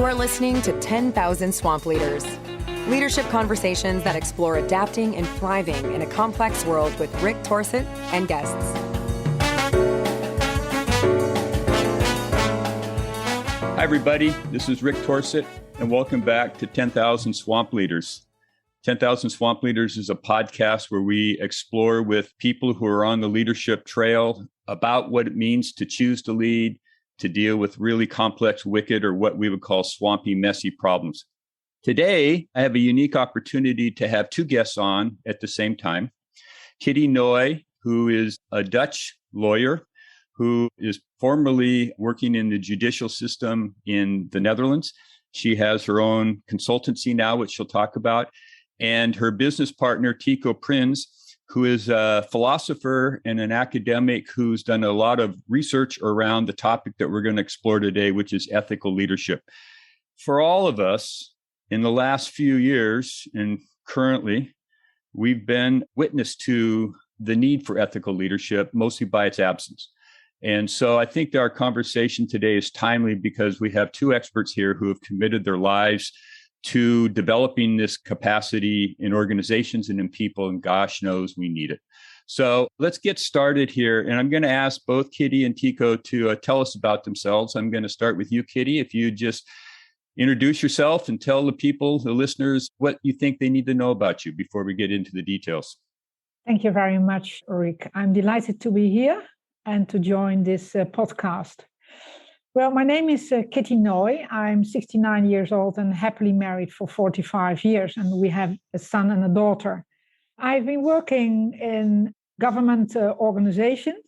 are listening to 10,000 Swamp Leaders. Leadership conversations that explore adapting and thriving in a complex world with Rick Torsett and guests. Hi, everybody. This is Rick Torsett, and welcome back to 10,000 Swamp Leaders. 10,000 Swamp Leaders is a podcast where we explore with people who are on the leadership trail about what it means to choose to lead, to deal with really complex, wicked, or what we would call swampy, messy problems. Today, I have a unique opportunity to have two guests on at the same time. Kitty Nooy, who is a Dutch lawyer who is formerly working in the judicial system in the Netherlands. She has her own consultancy now, which she'll talk about. And her business partner, Tycho Prins, who is a philosopher and an academic who's done a lot of research around the topic that we're going to explore today, which is ethical leadership. For all of us, in the last few years and currently, we've been witness to the need for ethical leadership, mostly by its absence. And so I think that our conversation today is timely because we have two experts here who have committed their lives to developing this capacity in organizations and in people, and gosh knows we need it. So let's get started here. And I'm going to ask both Kitty and Tycho to tell us about themselves. I'm going to start with you, Kitty. If you just introduce yourself and tell the people, the listeners, what you think they need to know about you before we get into the details. Thank you very much, Rick. I'm delighted to be here and to join this podcast. Well, my name is Kitty Nooy. I'm 69 years old and happily married for 45 years, and we have a son and a daughter. I've been working in government organizations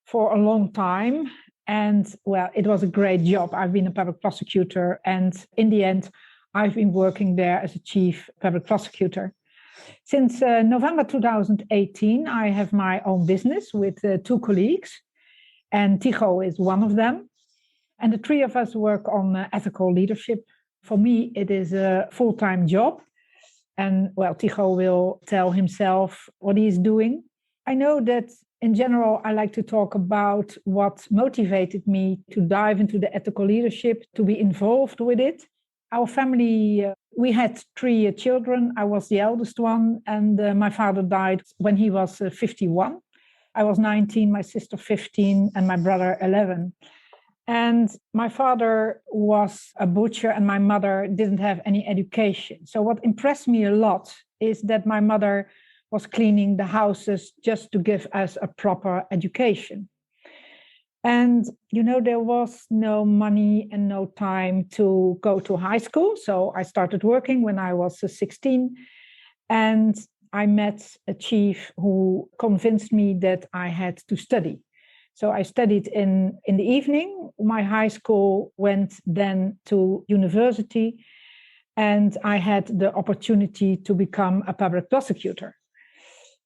for a long time, and well, it was a great job. I've been a public prosecutor, and in the end, I've been working there as a chief public prosecutor. Since November 2018, I have my own business with two colleagues, and Tycho is one of them. And the three of us work on ethical leadership. For me, it is a full-time job. And well, Tycho will tell himself what he is doing. I know that in general, I like to talk about what motivated me to dive into the ethical leadership, to be involved with it. Our family, we had three children. I was the eldest one, and my father died when he was 51. I was 19, my sister 15, and my brother 11. And my father was a butcher and my mother didn't have any education. So what impressed me a lot is that my mother was cleaning the houses just to give us a proper education. And, you know, there was no money and no time to go to high school. So I started working when I was 16. And I met a chief who convinced me that I had to study. So I studied in the evening. My high school went then to university, and I had the opportunity to become a public prosecutor.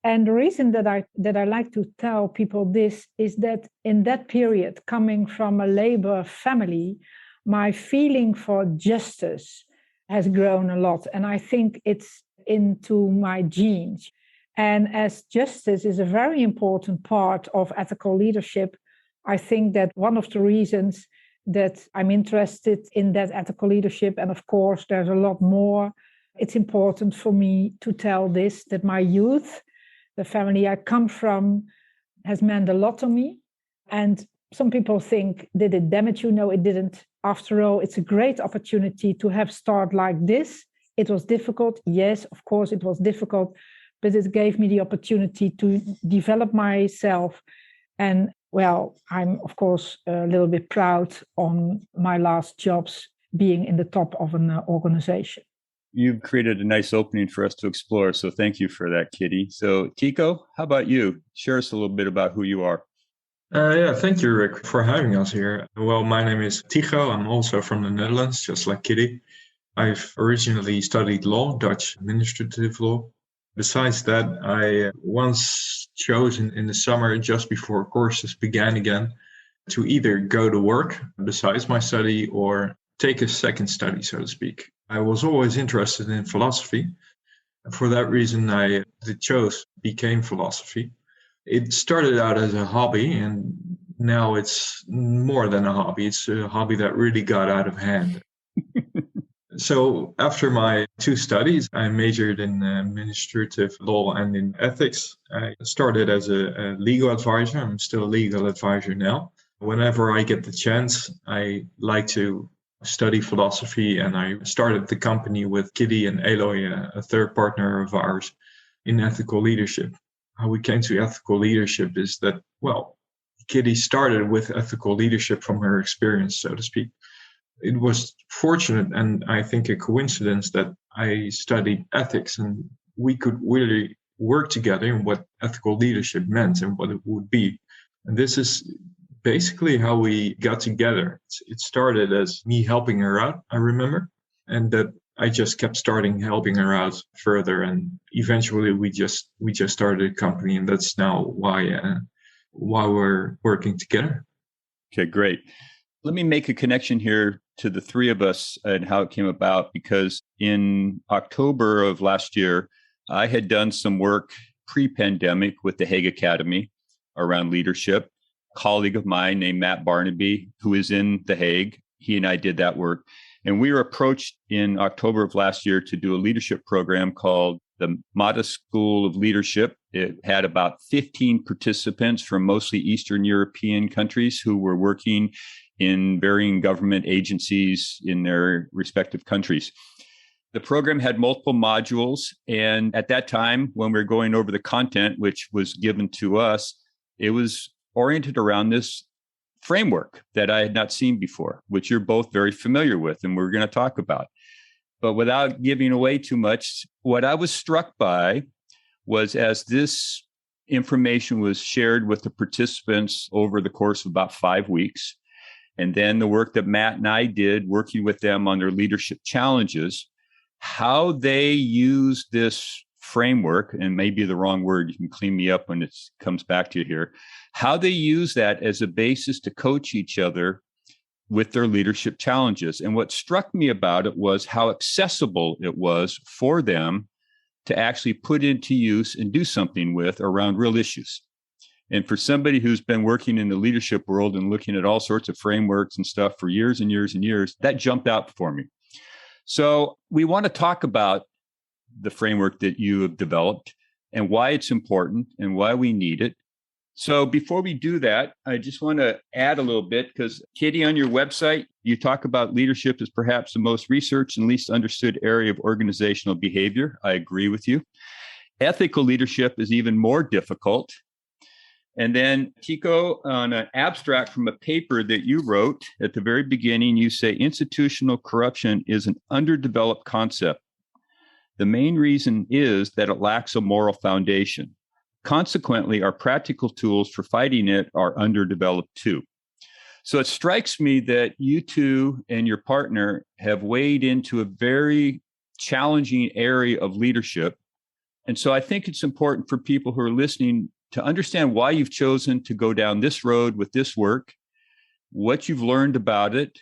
And the reason that I like to tell people this is that in that period, coming from a labor family, my feeling for justice has grown a lot. And I think it's into my genes. And as justice is a very important part of ethical leadership, I think that one of the reasons that I'm interested in that ethical leadership, and of course there's a lot more, it's important for me to tell this, that my youth, the family I come from, has meant a lot to me. And some people think, did it damage you? No, it didn't. After all, it's a great opportunity to have start like this. It was difficult. Yes, of course it was difficult. But it gave me the opportunity to develop myself. And well, I'm of course a little bit proud on my last jobs being in the top of an organization. You've created a nice opening for us to explore. So thank you for that, Kitty. So Tycho, how about you? Share us a little bit about who you are. Thank you, Rick, for having us here. Well, my name is Tycho. I'm also from the Netherlands, just like Kitty. I've originally studied law, Dutch administrative law. Besides that, I once chose in the summer, just before courses began again, to either go to work besides my study or take a second study, so to speak. I was always interested in philosophy. For that reason, became philosophy. It started out as a hobby, and now it's more than a hobby. It's a hobby that really got out of hand. So after my two studies, I majored in administrative law and in ethics. I started as a legal advisor. I'm still a legal advisor now. Whenever I get the chance, I like to study philosophy, and I started the company with Kitty and Aloy, a third partner of ours, in ethical leadership. How we came to ethical leadership is that, well, Kitty started with ethical leadership from her experience, so to speak. It was fortunate and I think a coincidence that I studied ethics and we could really work together in what ethical leadership meant and what it would be. And this is basically how we got together. It started as me helping her out, I remember, and that I just kept helping her out further, and eventually we just started a company, and that's now why we're working together. Okay, great. Let me make a connection here to the three of us and how it came about, because in October of last year, I had done some work pre-pandemic with the Hague Academy around leadership. A colleague of mine named Matt Barnaby, who is in the Hague, he and I did that work. And we were approached in October of last year to do a leadership program called the Mata School of Leadership. It had about 15 participants from mostly Eastern European countries who were working in varying government agencies in their respective countries. The program had multiple modules. And at that time, when we were going over the content, which was given to us, it was oriented around this framework that I had not seen before, which you're both very familiar with, and we're going to talk about. But without giving away too much, what I was struck by was as this information was shared with the participants over the course of about 5 weeks, and then the work that Matt and I did working with them on their leadership challenges, how they use this framework, and maybe the wrong word, you can clean me up when it comes back to you here, how they use that as a basis to coach each other with their leadership challenges. And what struck me about it was how accessible it was for them to actually put into use and do something with around real issues. And for somebody who's been working in the leadership world and looking at all sorts of frameworks and stuff for years and years and years, that jumped out for me. So we want to talk about the framework that you have developed and why it's important and why we need it. So before we do that, I just want to add a little bit, because Kitty, on your website, you talk about leadership as perhaps the most researched and least understood area of organizational behavior. I agree with you. Ethical leadership is even more difficult. And then, Tycho, on an abstract from a paper that you wrote at the very beginning, you say institutional corruption is an underdeveloped concept. The main reason is that it lacks a moral foundation. Consequently, our practical tools for fighting it are underdeveloped too. So it strikes me that you two and your partner have waded into a very challenging area of leadership. And so I think it's important for people who are listening to understand why you've chosen to go down this road with this work, what you've learned about it,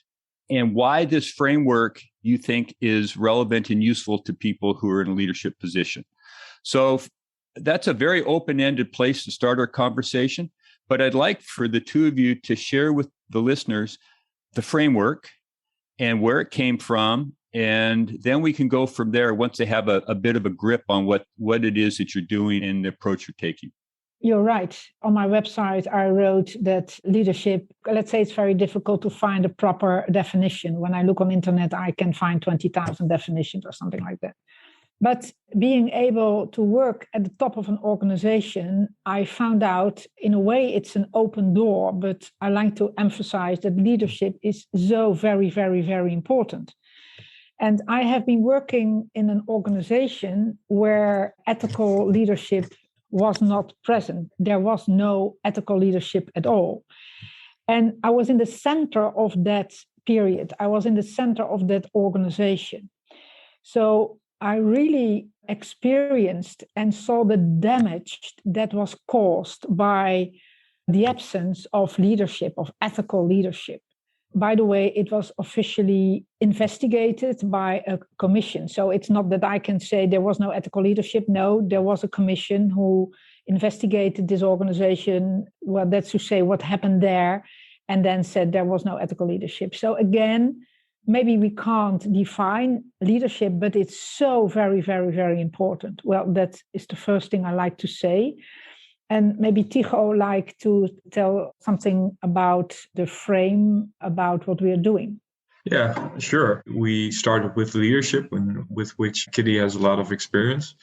and why this framework you think is relevant and useful to people who are in a leadership position. So that's a very open-ended place to start our conversation, but I'd like for the two of you to share with the listeners the framework and where it came from, and then we can go from there once they have a bit of a grip on what it is that you're doing and the approach you're taking. You're right. On my website, I wrote that leadership, let's say it's very difficult to find a proper definition. When I look on internet, I can find 20,000 definitions or something like that. But being able to work at the top of an organization, I found out, in a way, it's an open door, but I like to emphasize that leadership is so very, very, very important. And I have been working in an organization where ethical leadership was not present. There was no ethical leadership at all. And I was in the center of that period. I was in the center of that organization. So I really experienced and saw the damage that was caused by the absence of leadership, of ethical leadership. By the way, it was officially investigated by a commission. So it's not that I can say there was no ethical leadership. No, there was a commission who investigated this organization. Well, that's to say what happened there, and then said there was no ethical leadership. So again, maybe we can't define leadership, but it's so very, very, very important. Well, that is the first thing I like to say. And maybe Tycho like to tell something about the frame, about what we are doing. Yeah, sure. We started with leadership, with which Kitty has a lot of experience.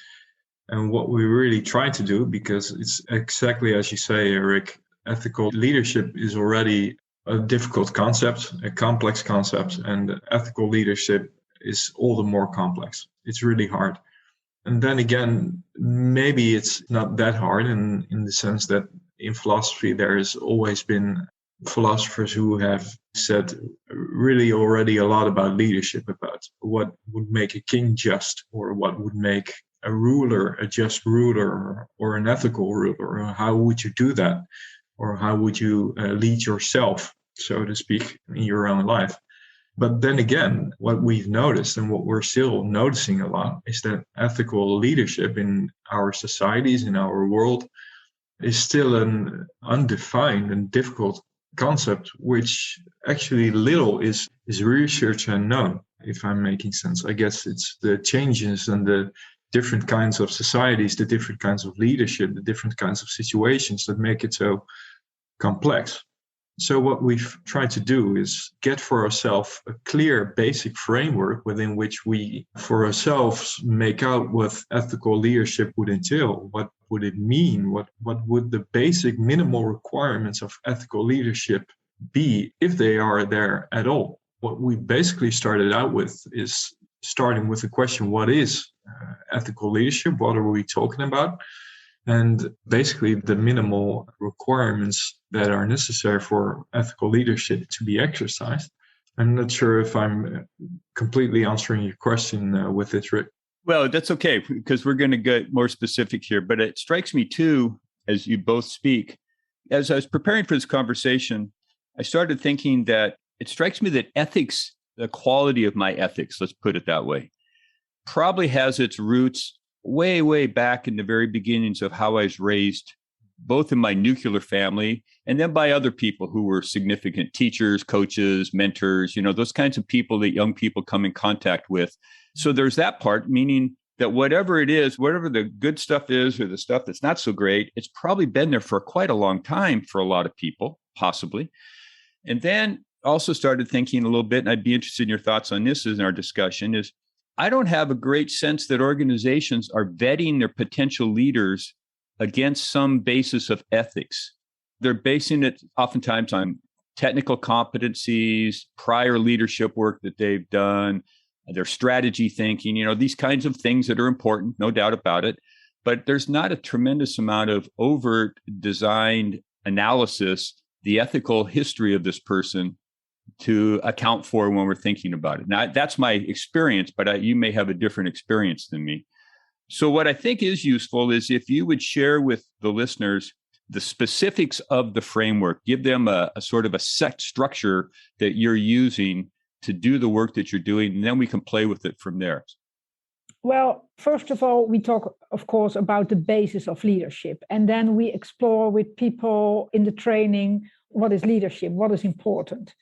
And what we really try to do, because it's exactly as you say, Eric, ethical leadership is already a difficult concept, a complex concept, and ethical leadership is all the more complex. It's really hard. And then again, maybe it's not that hard in the sense that in philosophy, there has always been philosophers who have said really already a lot about leadership, about what would make a king just, or what would make a ruler a just ruler, or an ethical ruler, or how would you do that, or how would you lead yourself, so to speak, in your own life. But then again, what we've noticed and what we're still noticing a lot is that ethical leadership in our societies, in our world, is still an undefined and difficult concept, which actually little is research and known, if I'm making sense. I guess it's the changes and the different kinds of societies, the different kinds of leadership, the different kinds of situations that make it so complex. So what we've tried to do is get for ourselves a clear basic framework within which we, for ourselves, make out what ethical leadership would entail. What would it mean? What would the basic minimal requirements of ethical leadership be, if they are there at all? What we basically started out with is starting with the question, what is ethical leadership? What are we talking about? And basically the minimal requirements that are necessary for ethical leadership to be exercised. I'm not sure if I'm completely answering your question with this, Rick. Well, that's okay, because we're going to get more specific here. But it strikes me too, as you both speak, as I was preparing for this conversation, I started thinking that it strikes me that ethics, the quality of my ethics, let's put it that way, probably has its roots way, way back in the very beginnings of how I was raised, both in my nuclear family and then by other people who were significant teachers, coaches, mentors, those kinds of people that young people come in contact with. So there's that part, meaning that whatever it is, whatever the good stuff is or the stuff that's not so great, it's probably been there for quite a long time for a lot of people, possibly. And then also started thinking a little bit, and I'd be interested in your thoughts on this in our discussion, is I don't have a great sense that organizations are vetting their potential leaders against some basis of ethics. They're basing it oftentimes on technical competencies, prior leadership work that they've done, their strategy thinking, these kinds of things that are important, no doubt about it. But there's not a tremendous amount of overt designed analysis, the ethical history of this person to account for when we're thinking about it. Now, that's my experience, but you may have a different experience than me. So what I think is useful is if you would share with the listeners the specifics of the framework, give them a sort of a set structure that you're using to do the work that you're doing, and then we can play with it from there. Well, first of all, we talk, of course, about the basis of leadership. And then we explore with people in the training, what is leadership, what is important.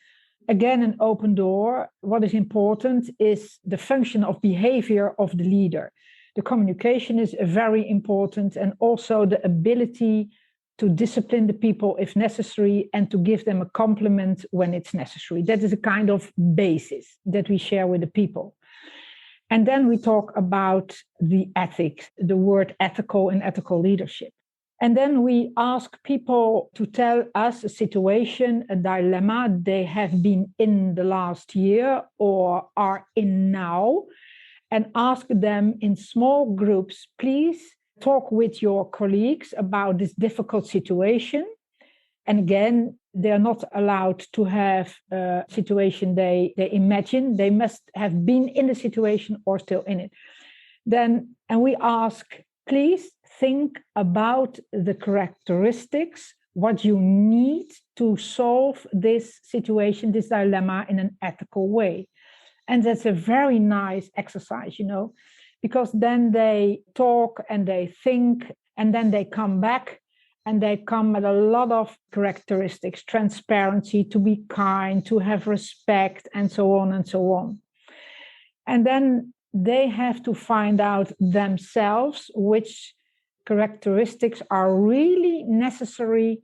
Again, an open door. What is important is the function of behavior of the leader. The communication is very important, and also the ability to discipline the people if necessary and to give them a compliment when it's necessary. That is a kind of basis that we share with the people. And then we talk about the ethics, the word ethical and ethical leadership. And then we ask people to tell us a situation, a dilemma they have been in the last year or are in now, and ask them in small groups, please talk with your colleagues about this difficult situation. And again, they're not allowed to have a situation they imagine. They must have been in the situation or still in it. Then, and we ask, please think about the characteristics, what you need to solve this situation, this dilemma in an ethical way. And that's a very nice exercise, because then they talk and they think, and then they come back And they come with a lot of characteristics: transparency, to be kind, to have respect, and so on and so on. And then they have to find out themselves which characteristics are really necessary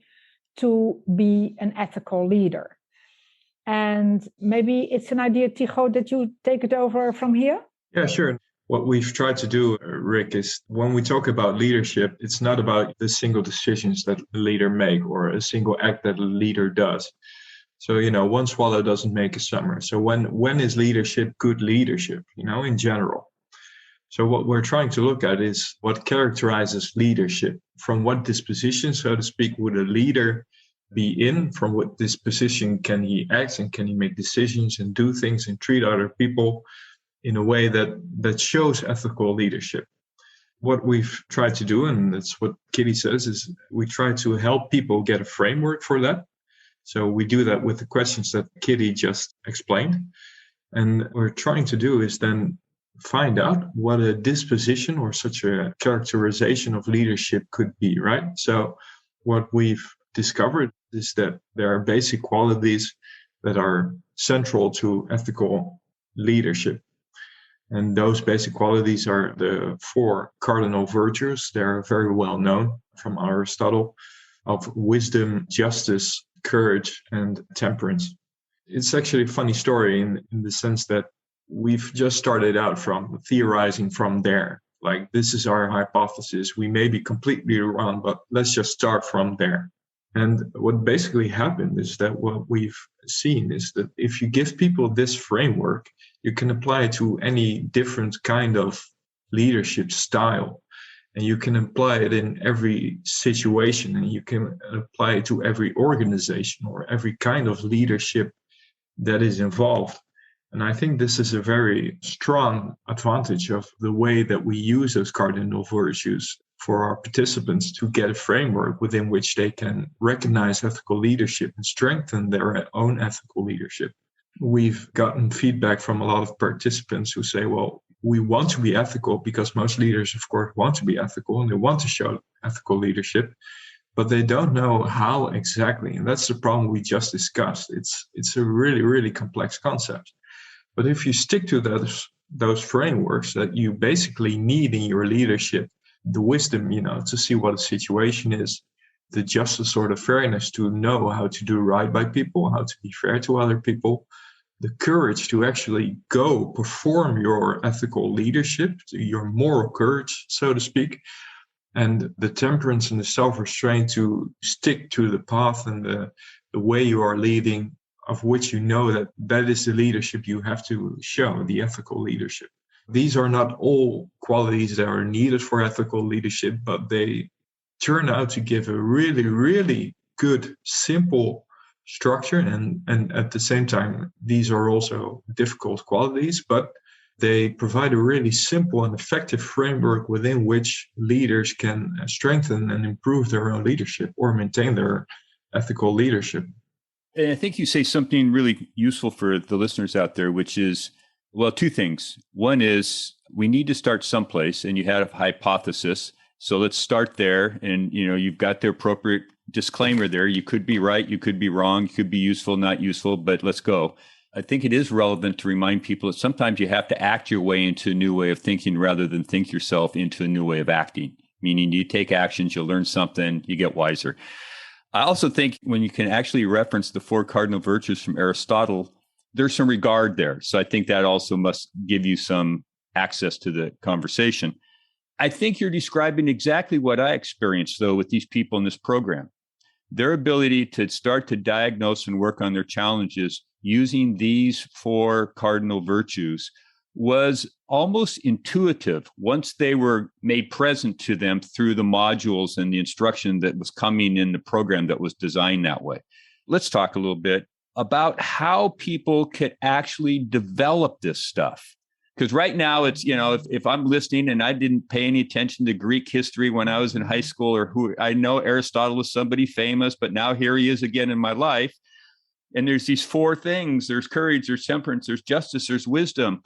to be an ethical leader. And maybe it's an idea, Tycho, that you take it over from here? Yeah, sure. What we've tried to do, Rick, is when we talk about leadership, it's not about the single decisions that a leader make or a single act that a leader does. So, one swallow doesn't make a summer. So when is leadership good leadership, in general? So what we're trying to look at is what characterizes leadership. From what disposition, so to speak, would a leader be in? From what disposition can he act and can he make decisions and do things and treat other people in a way that shows ethical leadership? What we've tried to do, and that's what Kitty says, is we try to help people get a framework for that. So we do that with the questions that Kitty just explained. And what we're trying to do is then find out what a disposition or such a characterization of leadership could be, right? So what we've discovered is that there are basic qualities that are central to ethical leadership. And those basic qualities are the 4 cardinal virtues. They're very well known from Aristotle, of wisdom, justice, courage, and temperance. It's actually a funny story in the sense that we've just started out from theorizing from there. Like, this is our hypothesis. We may be completely wrong, but let's just start from there. And what basically happened is that what we've seen is that if you give people this framework, you can apply it to any different kind of leadership style. And you can apply it in every situation, and you can apply it to every organization or every kind of leadership that is involved. And I think this is a very strong advantage of the way that we use those cardinal virtues for our participants to get a framework within which they can recognize ethical leadership and strengthen their own ethical leadership. We've gotten feedback from a lot of participants who say, well, we want to be ethical because most leaders, of course, want to be ethical and they want to show ethical leadership, but they don't know how exactly. And that's the problem we just discussed. It's a really, really complex concept. But if you stick to those frameworks that you basically need in your leadership, the wisdom, to see what a situation is, the justice or the fairness to know how to do right by people, how to be fair to other people, the courage to actually go perform your ethical leadership, your moral courage, so to speak, and the temperance and the self-restraint to stick to the path and the way you are leading, of which you know that is the leadership you have to show, the ethical leadership. These are not all qualities that are needed for ethical leadership, but they turn out to give a really, really good, simple structure. And at the same time, these are also difficult qualities, but they provide a really simple and effective framework within which leaders can strengthen and improve their own leadership or maintain their ethical leadership. And I think you say something really useful for the listeners out there, which is, well, 2 things. One is we need to start someplace, and you had a hypothesis. So let's start there. And, you've got the appropriate disclaimer there. You could be right. You could be wrong. You could be useful, not useful, but let's go. I think it is relevant to remind people that sometimes you have to act your way into a new way of thinking rather than think yourself into a new way of acting, meaning you take actions, you learn something, you get wiser. I also think when you can actually reference the 4 cardinal virtues from Aristotle, there's some regard there. So I think that also must give you some access to the conversation. I think you're describing exactly what I experienced, though, with these people in this program. Their ability to start to diagnose and work on their challenges using these 4 cardinal virtues was almost intuitive once they were made present to them through the modules and the instruction that was coming in the program that was designed that way. Let's talk a little bit about how people could actually develop this stuff. Because right now it's, if I'm listening and I didn't pay any attention to Greek history when I was in high school, or who I know Aristotle was somebody famous, but now here he is again in my life. And there's these 4 things. There's courage, there's temperance, there's justice, there's wisdom.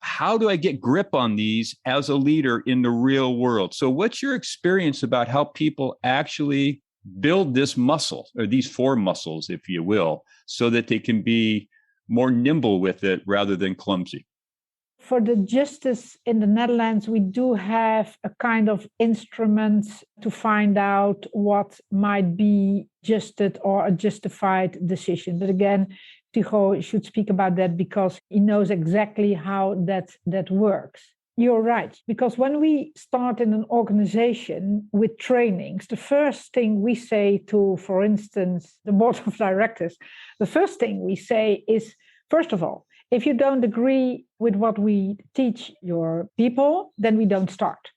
How do I get grip on these as a leader in the real world? So what's your experience about how people actually build this muscle, or these four muscles, if you will, so that they can be more nimble with it rather than clumsy? For the justice in the Netherlands, we do have a kind of instrument to find out what might be justed or a justified decision. But again, Tycho should speak about that because he knows exactly how that works. You're right, because when we start in an organization with trainings, the first thing we say to, for instance, the board of directors, the first thing we say is, first of all, if you don't agree with what we teach your people, then we don't start.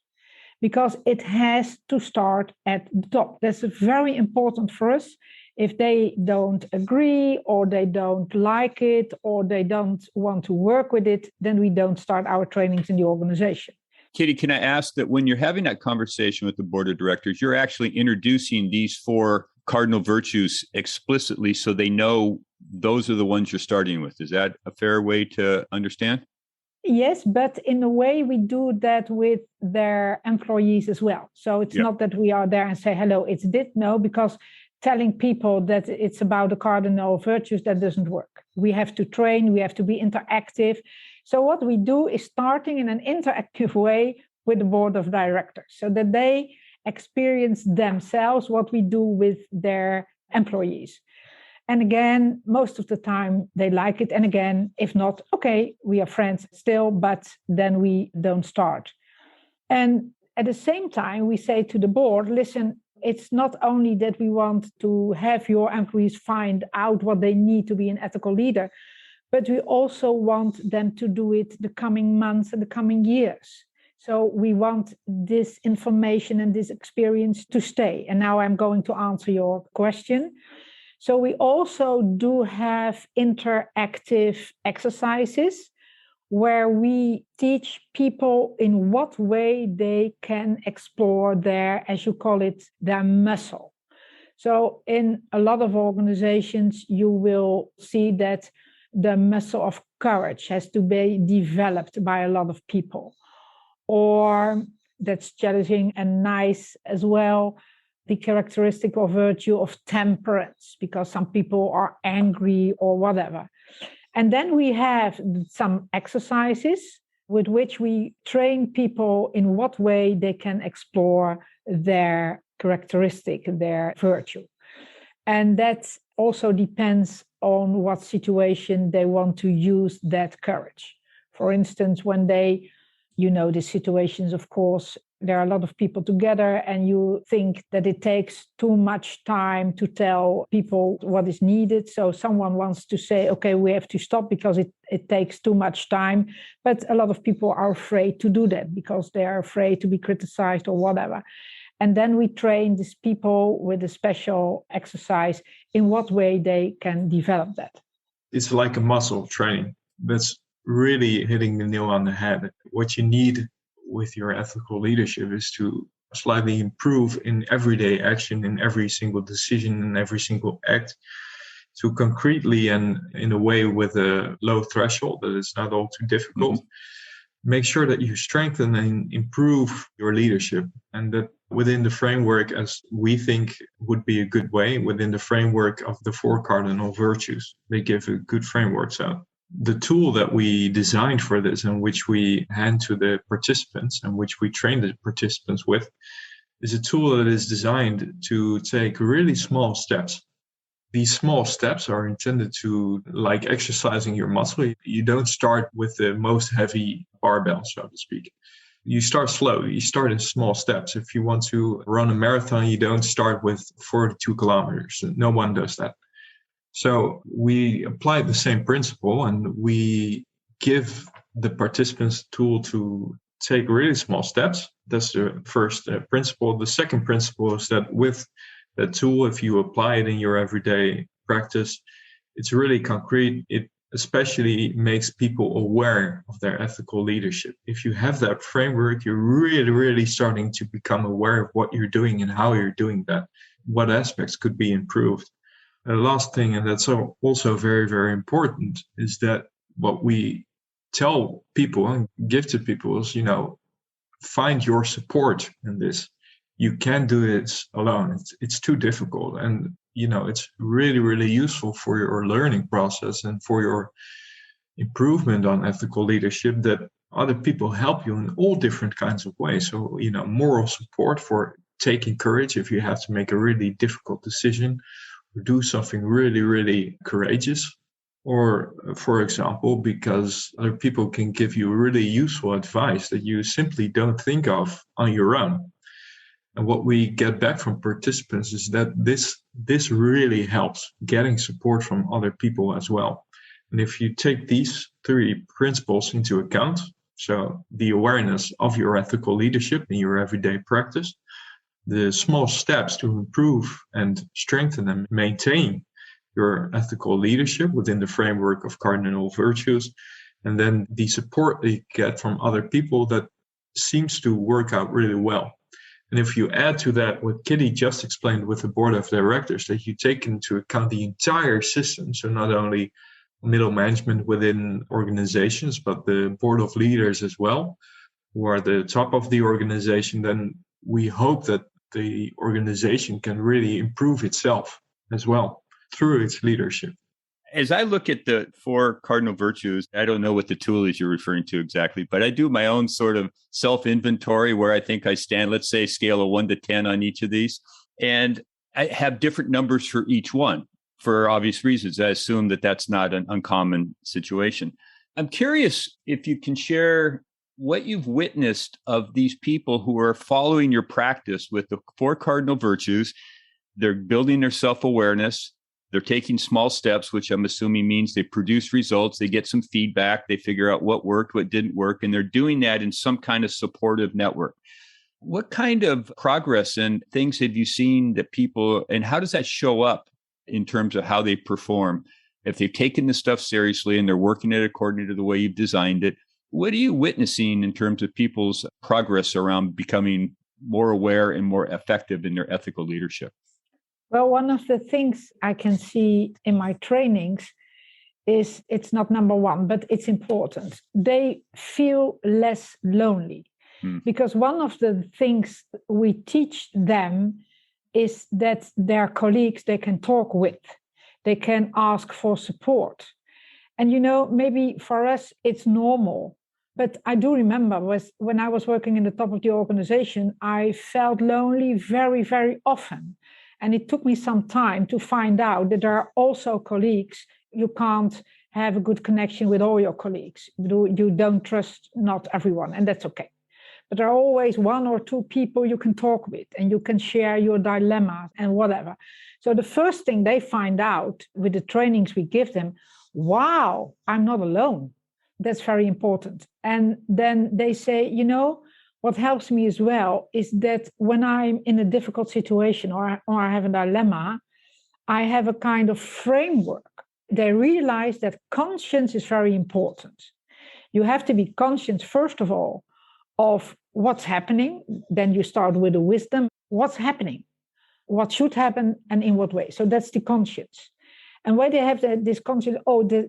Because it has to start at the top. That's very important for us. If they don't agree or they don't like it or they don't want to work with it, then we don't start our trainings in the organization. Kitty, can I ask that when you're having that conversation with the board of directors, you're actually introducing these four cardinal virtues explicitly so they know those are the ones you're starting with? Is that a fair way to understand? Yes, but in a way we do that with their employees as well. So it's not that we are there and say, hello, it's this. No, because telling people that it's about the cardinal virtues, that doesn't work. We have to train, we have to be interactive. So what we do is starting in an interactive way with the board of directors so that they experience themselves what we do with their employees. And again, most of the time they like it. And again, if not, okay, we are friends still, but then we don't start. And at the same time, we say to the board, listen, it's not only that we want to have your employees find out what they need to be an ethical leader, but we also want them to do it the coming months and the coming years. So we want this information and this experience to stay. And now I'm going to answer your question. So we also do have interactive exercises where we teach people in what way they can explore their, as you call it, their muscle. So in a lot of organizations, you will see that the muscle of courage has to be developed by a lot of people. Or that's challenging and nice as well, the characteristic or virtue of temperance, because some people are angry or whatever. And then we have some exercises with which we train people in what way they can explore their characteristic, their virtue. And that also depends on what situation they want to use that courage. For instance, when they, the situations, of course, there are a lot of people together and you think that it takes too much time to tell people what is needed. So someone wants to say, okay, we have to stop because it takes too much time. But a lot of people are afraid to do that because they are afraid to be criticized or whatever. And then we train these people with a special exercise in what way they can develop that. It's like a muscle training. That's really hitting the nail on the head. What you need with your ethical leadership is to slightly improve in everyday action, in every single decision, in every single act, to concretely and in a way with a low threshold that it's not all too difficult, make sure that you strengthen and improve your leadership, and that within the framework, as we think would be a good way, within the framework of the four cardinal virtues. They give a good framework. So the tool that we designed for this and which we hand to the participants and which we train the participants with is a tool that is designed to take really small steps. These small steps are intended to, like exercising your muscle. You don't start with the most heavy barbell, so to speak. You start slow. You start in small steps. If you want to run a marathon, you don't start with 42 kilometers. No one does that. So we apply the same principle and we give the participants a tool to take really small steps. That's the first principle. The second principle is that with that tool, if you apply it in your everyday practice, it's really concrete. It especially makes people aware of their ethical leadership. If you have that framework, you're really, really starting to become aware of what you're doing and how you're doing that, what aspects could be improved. The last thing, and that's also very, very important, is that what we tell people and give to people is, find your support in this. you can't do it alone. It's too difficult. And, it's really, really useful for your learning process and for your improvement on ethical leadership that other people help you in all different kinds of ways. So, moral support for taking courage if you have to make a really difficult decision or do something really, really courageous. Or, for example, because other people can give you really useful advice that you simply don't think of on your own. And what we get back from participants is that this really helps getting support from other people as well. And if you take these 3 principles into account, so the awareness of your ethical leadership in your everyday practice, the small steps to improve and strengthen and maintain your ethical leadership within the framework of cardinal virtues, and then the support that you get from other people, that seems to work out really well. And if you add to that what Kitty just explained with the board of directors, that you take into account the entire system, so not only middle management within organizations, but the board of leaders as well, who are the top of the organization, then we hope that the organization can really improve itself as well through its leadership. As I look at the 4 cardinal virtues, I don't know what the tool is you're referring to exactly, but I do my own sort of self-inventory where I think I stand, let's say, scale of 1 to 10 on each of these. And I have different numbers for each one for obvious reasons. I assume that that's not an uncommon situation. I'm curious if you can share what you've witnessed of these people who are following your practice with the 4 cardinal virtues. They're building their self-awareness. They're taking small steps, which I'm assuming means they produce results. They get some feedback. They figure out what worked, what didn't work. And they're doing that in some kind of supportive network. What kind of progress and things have you seen that people, and how does that show up in terms of how they perform? If they've taken this stuff seriously and they're working it according to the way you've designed it, what are you witnessing in terms of people's progress around becoming more aware and more effective in their ethical leadership? Well, one of the things I can see in my trainings is, it's not number 1, but it's important. They feel less lonely. Because one of the things we teach them is that their colleagues they can talk with, they can ask for support. And, maybe for us, it's normal. But I do remember when I was working in the top of the organization, I felt lonely very, very often. And it took me some time to find out that there are also colleagues. You can't have a good connection with all your colleagues. You don't trust not everyone, and that's okay. But there are always 1 or 2 people you can talk with, and you can share your dilemmas and whatever. So the first thing they find out with the trainings we give them, wow, I'm not alone. That's very important. And then they say, what helps me as well is that when I'm in a difficult situation or I have a dilemma, I have a kind of framework. They realize that conscience is very important. You have to be conscious, first of all, of what's happening. Then you start with the wisdom. What's happening? What should happen and in what way? So that's the conscience. And when they have this conscience,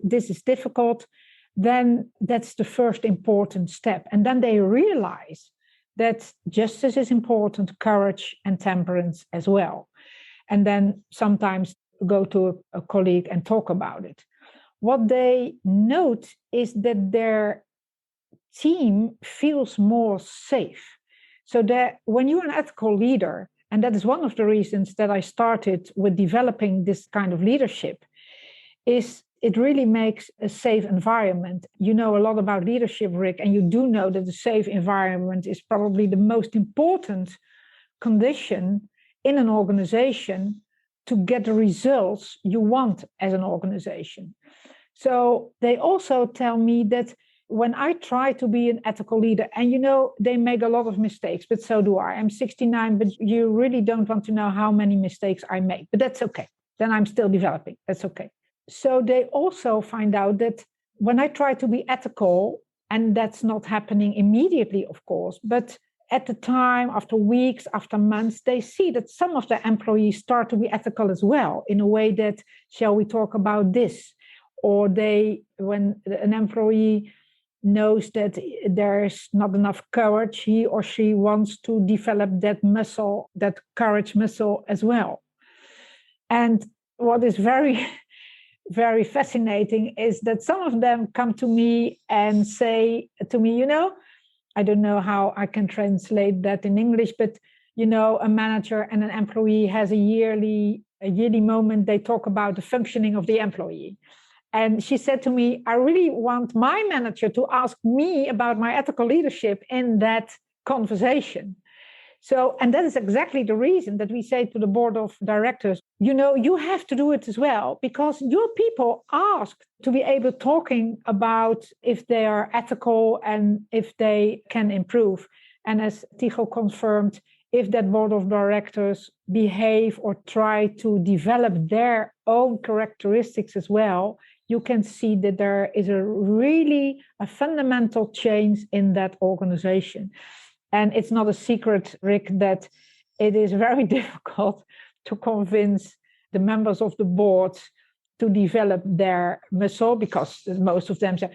this is difficult, then that's the first important step. And then they realize that justice is important, courage and temperance as well. And then sometimes go to a colleague and talk about it. What they note is that their team feels more safe. So that when you're an ethical leader, and that is one of the reasons that I started with developing this kind of leadership, is it really makes a safe environment. You know a lot about leadership, Rick, and you do know that a safe environment is probably the most important condition in an organization to get the results you want as an organization. So they also tell me that when I try to be an ethical leader, and they make a lot of mistakes, but so do I. I'm 69, but you really don't want to know how many mistakes I make, but that's okay. Then I'm still developing, that's okay. So they also find out that when I try to be ethical, and that's not happening immediately, of course, but at the time, after weeks, after months, they see that some of the employees start to be ethical as well, in a way that, shall we talk about this? Or when an employee knows that there's not enough courage, he or she wants to develop that muscle, that courage muscle as well. And what is very, very fascinating is that some of them come to me and say to me, I don't know how I can translate that in English, but a manager and an employee has a yearly moment. They talk about the functioning of the employee. And she said to me, I really want my manager to ask me about my ethical leadership in that conversation. So, and that is exactly the reason that we say to the board of directors, you have to do it as well, because your people ask to be able talking about if they are ethical and if they can improve. And as Tycho confirmed, if that board of directors behave or try to develop their own characteristics as well, you can see that there is a fundamental change in that organization. And it's not a secret, Rick, that it is very difficult to convince the members of the board to develop their muscle, because most of them say,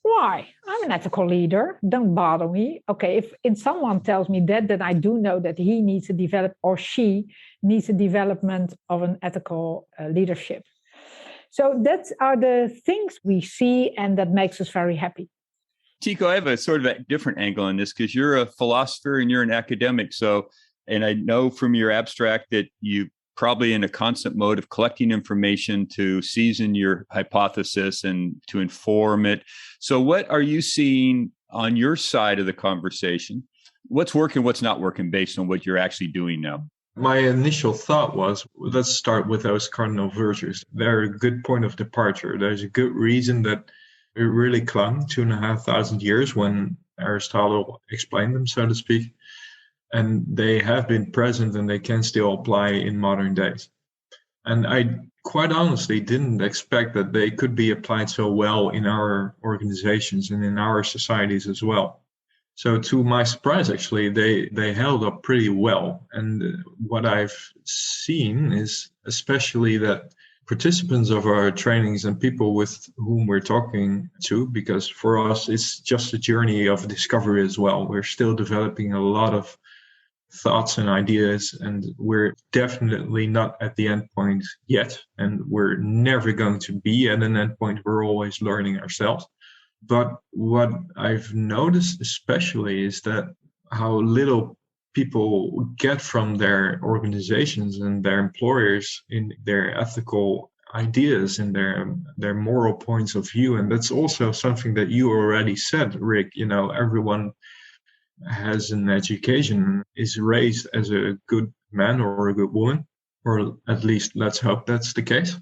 why? I'm an ethical leader. Don't bother me. Okay, if someone tells me that, then I do know that he needs to develop, or she needs a development of an ethical leadership. So that are the things we see, and that makes us very happy. Tycho, I have a sort of a different angle on this because you're a philosopher and you're an academic. So, and I know from your abstract that you probably in a constant mode of collecting information to season your hypothesis and to inform it. So what are you seeing on your side of the conversation? What's working, what's not working based on what you're actually doing now? My initial thought was, let's start with those cardinal virtues. They're a good point of departure. There's a good reason that it really clung 2,500 years when Aristotle explained them, so to speak. And they have been present and they can still apply in modern days. And I quite honestly didn't expect that they could be applied so well in our organizations and in our societies as well. So to my surprise, actually, they held up pretty well. And what I've seen is especially that participants of our trainings and people with whom we're talking to, because for us, it's just a journey of discovery as well. We're still developing a lot of thoughts and ideas, and we're definitely not at the end point yet. And we're never going to be at an end point. We're always learning ourselves. But what I've noticed especially is that how little people get from their organizations and their employers in their ethical ideas and their moral points of view. And that's also something that you already said, Rick. Everyone has an education, is raised as a good man or a good woman, or at least let's hope that's the case.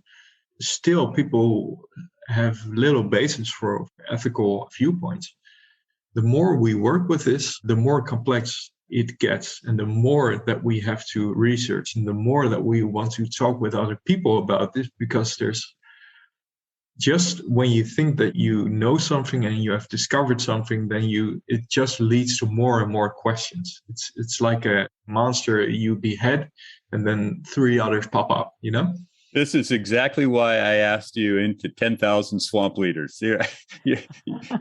Still, people have little basis for ethical viewpoints. The more we work with this, the more complex it gets, and the more that we have to research, and the more that we want to talk with other people about this, because there's just when you think that you know something and you have discovered something, then it just leads to more and more questions. It's like a monster you behead, and then 3 others pop up, This is exactly why I asked you into 10,000 swamp leaders.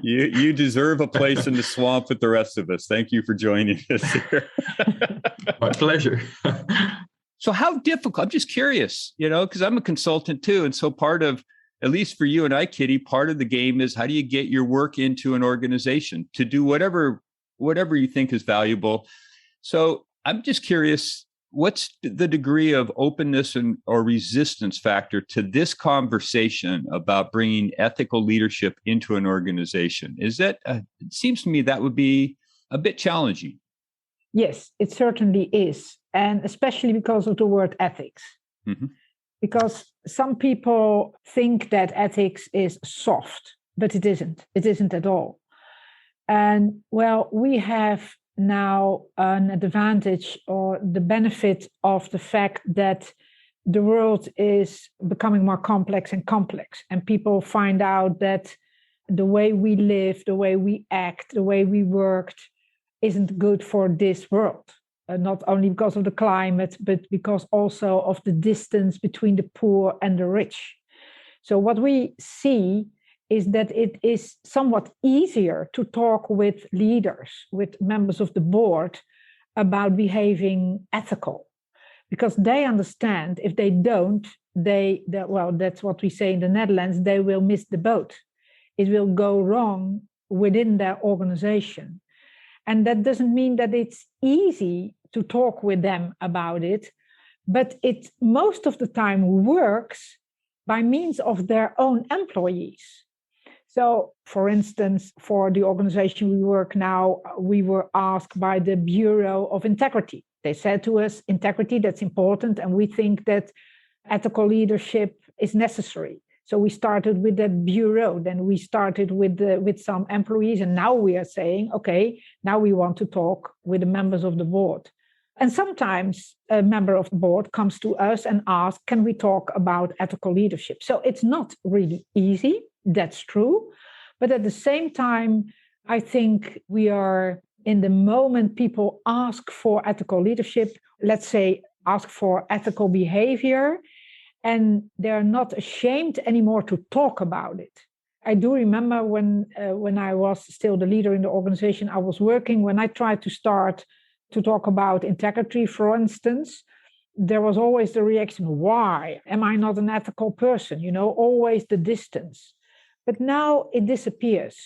You deserve a place in the swamp with the rest of us. Thank you for joining us here. My pleasure. So how difficult, I'm just curious, because I'm a consultant too. And so part of, at least for you and I, Kitty, part of the game is how do you get your work into an organization to do whatever you think is valuable. So I'm just curious, what's the degree of openness or resistance factor to this conversation about bringing ethical leadership into an organization? Is that, it seems to me that would be a bit challenging. Yes, it certainly is. And especially because of the word ethics. Mm-hmm. Because some people think that ethics is soft, but it isn't. It isn't at all. And well, we have now an advantage or the benefit of the fact that the world is becoming more complex, and people find out that the way we live, the way we act, the way we worked isn't good for this world. Not only because of the climate, but because also of the distance between the poor and the rich. So what we see is that it is somewhat easier to talk with leaders, with members of the board about behaving ethical, because they understand if they don't, well, that's what we say in the Netherlands, they will miss the boat. It will go wrong within their organization. And that doesn't mean that it's easy to talk with them about it, but it most of the time works by means of their own employees. So, for instance, for the organization we work now, we were asked by the Bureau of Integrity. They said to us, integrity, that's important, and we think that ethical leadership is necessary. So we started with that bureau, then we started with some employees, and now we are saying, okay, now we want to talk with the members of the board. And sometimes a member of the board comes to us and asks, can we talk about ethical leadership? So it's not really easy, that's true. But at the same time, I think we are in the moment people ask for ethical leadership, let's say ask for ethical behavior, and they're not ashamed anymore to talk about it. I do remember when I was still the leader in the organization I was working, when I tried to start to talk about integrity, for instance, there was always the reaction, why? Am I not an ethical person? Always the distance. But now it disappears.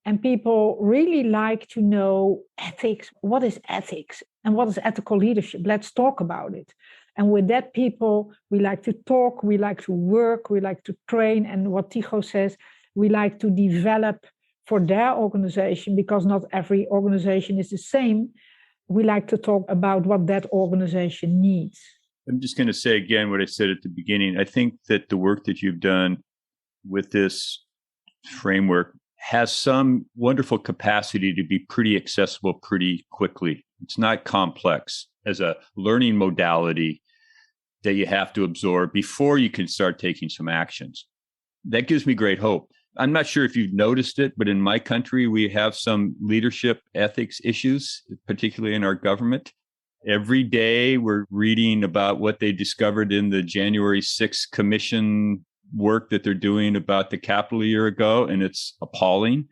And people really like to know ethics. What is ethics? And what is ethical leadership? Let's talk about it. And with that, people, we like to talk, we like to work, we like to train. And what Tycho says, we like to develop for their organization, because not every organization is the same. We like to talk about what that organization needs. I'm just going to say again what I said at the beginning. I think that the work that you've done with this framework has some wonderful capacity to be pretty accessible pretty quickly. It's not complex as a learning modality that you have to absorb before you can start taking some actions. That gives me great hope. I'm not sure if you've noticed it, but in my country, we have some leadership ethics issues, particularly in our government. Every day we're reading about what they discovered in the January 6th commission work that they're doing about the Capitol a year ago. And it's appalling,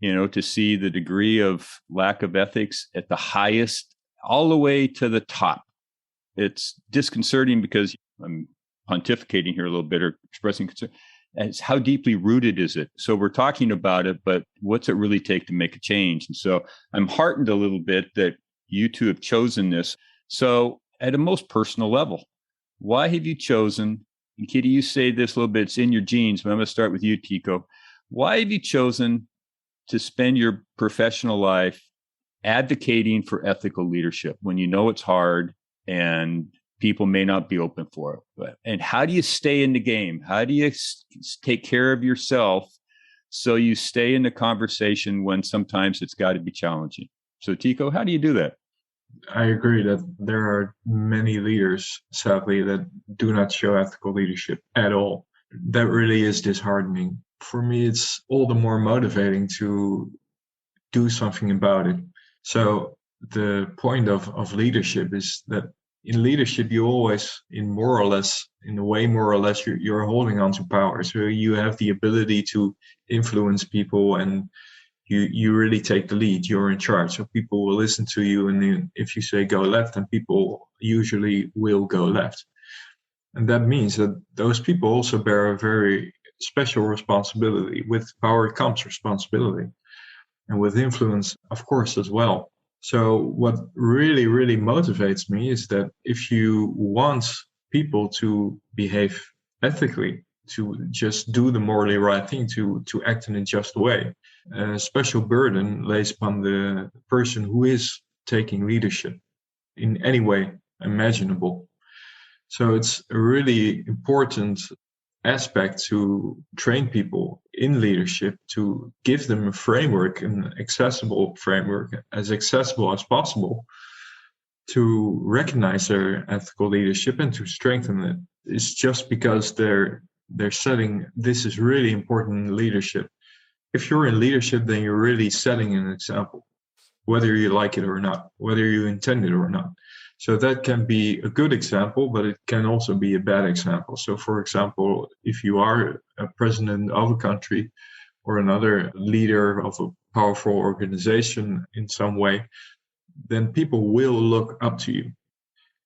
to see the degree of lack of ethics at the highest, all the way to the top. It's disconcerting because I'm pontificating here a little bit or expressing concern. As how deeply rooted is it? So we're talking about it, but what's it really take to make a change? And so I'm heartened a little bit that you two have chosen this. So at a most personal level, why have you chosen, and Kitty, you say this a little bit, it's in your genes, but I'm going to start with you, Tycho. Why have you chosen to spend your professional life advocating for ethical leadership when you know it's hard and people may not be open for it? And how do you stay in the game? How do you take care of yourself so you stay in the conversation when sometimes it's got to be challenging? So Tycho, how do you do that? I agree that there are many leaders, sadly, that do not show ethical leadership at all. That really is disheartening. For me, it's all the more motivating to do something about it. So the point of leadership is that in leadership, you always, more or less, you're holding on to power. So you have the ability to influence people, and you really take the lead. You're in charge. So people will listen to you. And then if you say go left, then people usually will go left. And that means that those people also bear a very special responsibility. With power comes responsibility. And with influence, of course, as well. So what really, really motivates me is that if you want people to behave ethically, to just do the morally right thing, to act in a just way, a special burden lays upon the person who is taking leadership in any way imaginable. So it's a really important aspect to train people in leadership, to give them a framework, an accessible framework, as accessible as possible, to recognize their ethical leadership and to strengthen it. It's just because they're setting, this is really important in leadership. If you're in leadership, then you're really setting an example, whether you like it or not, whether you intend it or not. So that can be a good example, but it can also be a bad example. So for example, if you are a president of a country or another leader of a powerful organization in some way, then people will look up to you.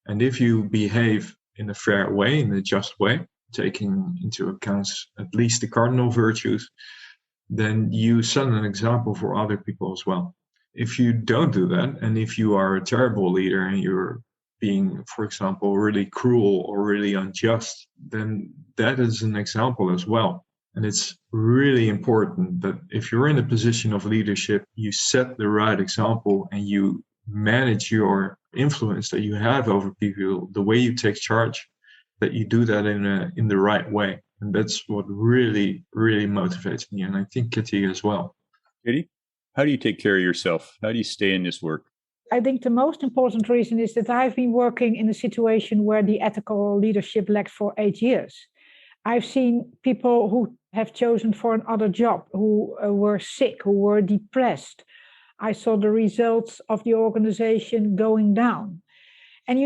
And if you behave in a fair way, in a just way, taking into account at least the cardinal virtues, then you set an example for other people as well. If you don't do that, and if you are a terrible leader and you're being, for example, really cruel or really unjust, then that is an example as well. And it's really important that if you're in a position of leadership, you set the right example and you manage your influence that you have over people, the way you take charge, that you do that in the right way. And that's what really, really motivates me. And I think Kitty as well. Kitty, how do you take care of yourself? How do you stay in this work? I think the most important reason is that I've been working in a situation where the ethical leadership lacked for 8 years. I've seen people who have chosen for another job, who were sick, who were depressed. I saw the results of the organization going down. And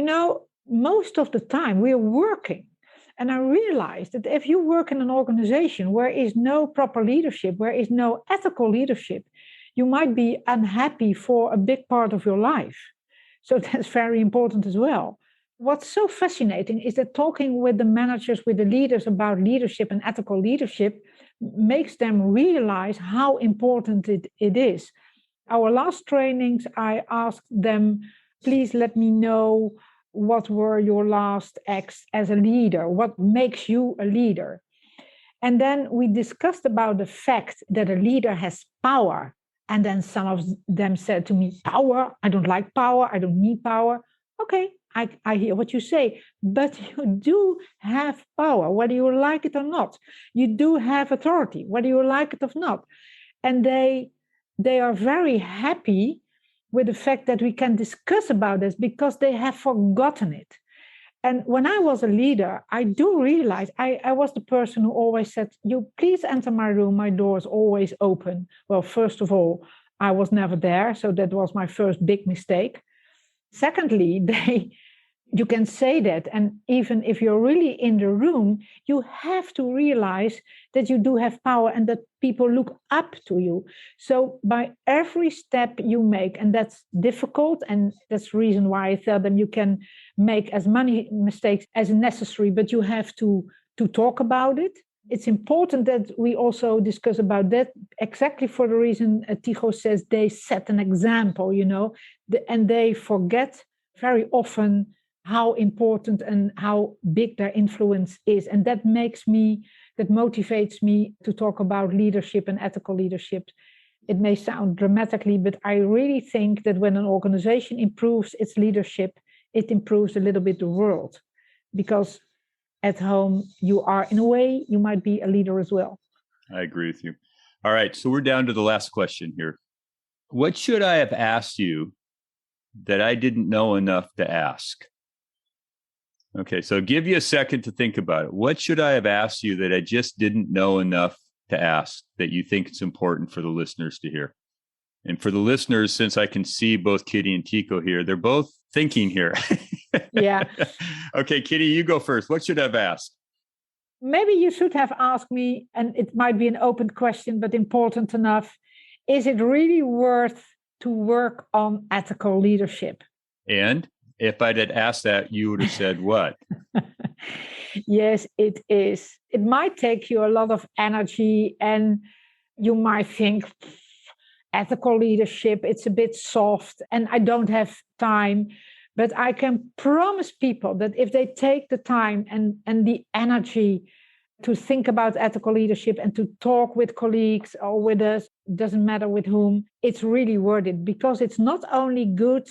most of the time we're working. And I realized that if you work in an organization where is no proper leadership, where is no ethical leadership, you might be unhappy for a big part of your life. So that's very important as well. What's so fascinating is that talking with the managers, with the leaders about leadership and ethical leadership makes them realize how important it is. Our last trainings, I asked them, please let me know what were your last acts as a leader? What makes you a leader? And then we discussed about the fact that a leader has power. And then some of them said to me, power? I don't like power. I don't need power. Okay, I hear what you say. But you do have power, whether you like it or not. You do have authority, whether you like it or not. And they are very happy with the fact that we can discuss about this because they have forgotten it. And when I was a leader, I do realize I was the person who always said, you please enter my room, my door is always open. Well, first of all, I was never there, so that was my first big mistake. Secondly, you can say that, and even if you're really in the room, you have to realize that you do have power and that people look up to you. So by every step you make, and that's difficult, and that's the reason why I tell them you can make as many mistakes as necessary, but you have to talk about it. It's important that we also discuss about that, exactly for the reason Tycho says they set an example, and they forget very often how important and how big their influence is. And that motivates me to talk about leadership and ethical leadership. It may sound dramatically, but I really think that when an organization improves its leadership, it improves a little bit the world. Because at home, you are, in a way, you might be a leader as well. I agree with you. All right, so we're down to the last question here. What should I have asked you that I didn't know enough to ask? Okay, so give you a second to think about it. What should I have asked you that I just didn't know enough to ask that you think it's important for the listeners to hear? And for the listeners, since I can see both Kitty and Tycho here, they're both thinking here. Yeah. Okay, Kitty, you go first. What should I have asked? Maybe you should have asked me, and it might be an open question, but important enough. Is it really worth to work on ethical leadership? And if I'd had asked that, you would have said what? Yes, it is. It might take you a lot of energy, and you might think, ethical leadership, it's a bit soft, and I don't have time. But I can promise people that if they take the time and the energy to think about ethical leadership and to talk with colleagues or with us, doesn't matter with whom, it's really worth it, because it's not only good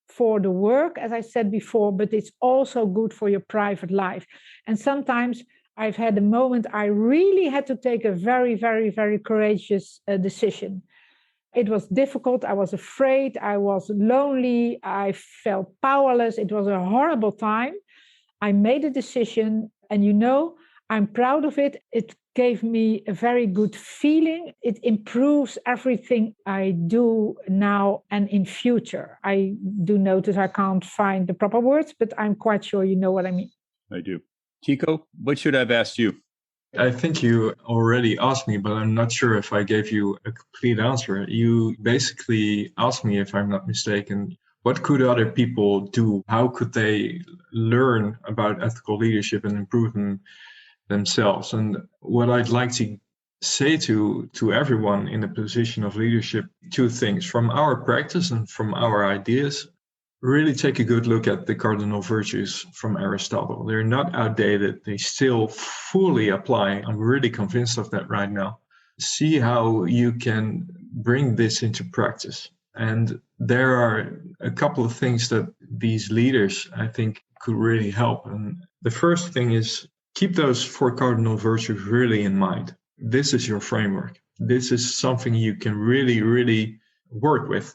for the work, as I said before, but it's also good for your private life. And sometimes I've had a moment I really had to take a very, very, very courageous decision. It was difficult. I was afraid. I was lonely. I felt powerless. It was a horrible time. I made a decision, and I'm proud of it. It gave me a very good feeling. It improves everything I do now and in future. I do notice I can't find the proper words, but I'm quite sure you know what I mean. I do. Tycho, what should I have asked you? I think you already asked me, but I'm not sure if I gave you a complete answer. You basically asked me, if I'm not mistaken, what could other people do? How could they learn about ethical leadership and improve themselves? And what I'd like to say to everyone in a position of leadership, two things. From our practice and from our ideas, really take a good look at the cardinal virtues from Aristotle. They're not outdated. They still fully apply. I'm really convinced of that right now. See how you can bring this into practice. And there are a couple of things that these leaders, I think, could really help. And the first thing is keep those 4 cardinal virtues really in mind. This is your framework. This is something you can really, really work with.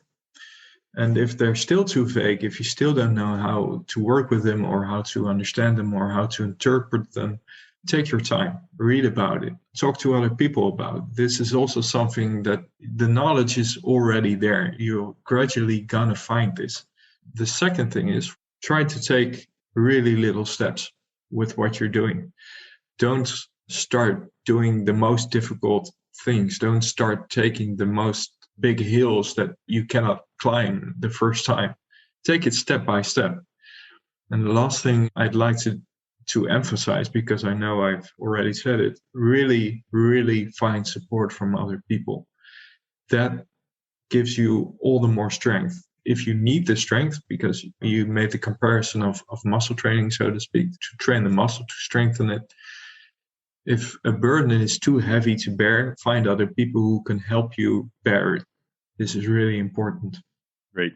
And if they're still too vague, if you still don't know how to work with them or how to understand them or how to interpret them, take your time, read about it, talk to other people about it. This is also something that the knowledge is already there. You're gradually gonna find this. The second thing is try to take really little steps with what you're doing. Don't start doing the most difficult things. Don't start taking the most big hills that you cannot climb the first time. Take it step by step. And the last thing I'd like to emphasize, because I know I've already said it, really, really find support from other people. That gives you all the more strength. If you need the strength, because you made the comparison of muscle training, so to speak, to train the muscle, to strengthen it. If a burden is too heavy to bear, find other people who can help you bear it. This is really important. Great.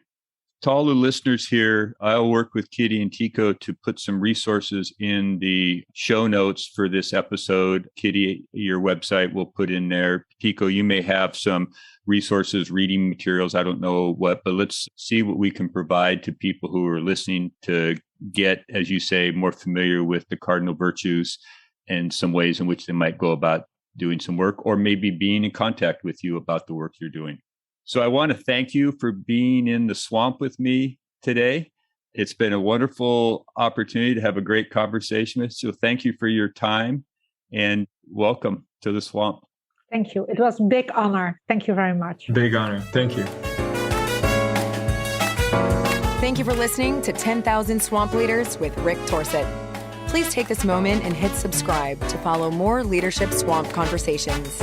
To all the listeners here, I'll work with Kitty and Tycho to put some resources in the show notes for this episode. Kitty, your website we'll put in there. Tycho, you may have some resources, reading materials, I don't know what, but let's see what we can provide to people who are listening to get, as you say, more familiar with the cardinal virtues and some ways in which they might go about doing some work or maybe being in contact with you about the work you're doing. So I want to thank you for being in the swamp with me today. It's been a wonderful opportunity to have a great conversation with you. So thank you for your time and welcome to the swamp. Thank you. It was a big honor. Thank you very much. Big honor. Thank you. Thank you for listening to 10,000 Swamp Leaders with Rick Torset. Please take this moment and hit subscribe to follow more Leadership Swamp conversations.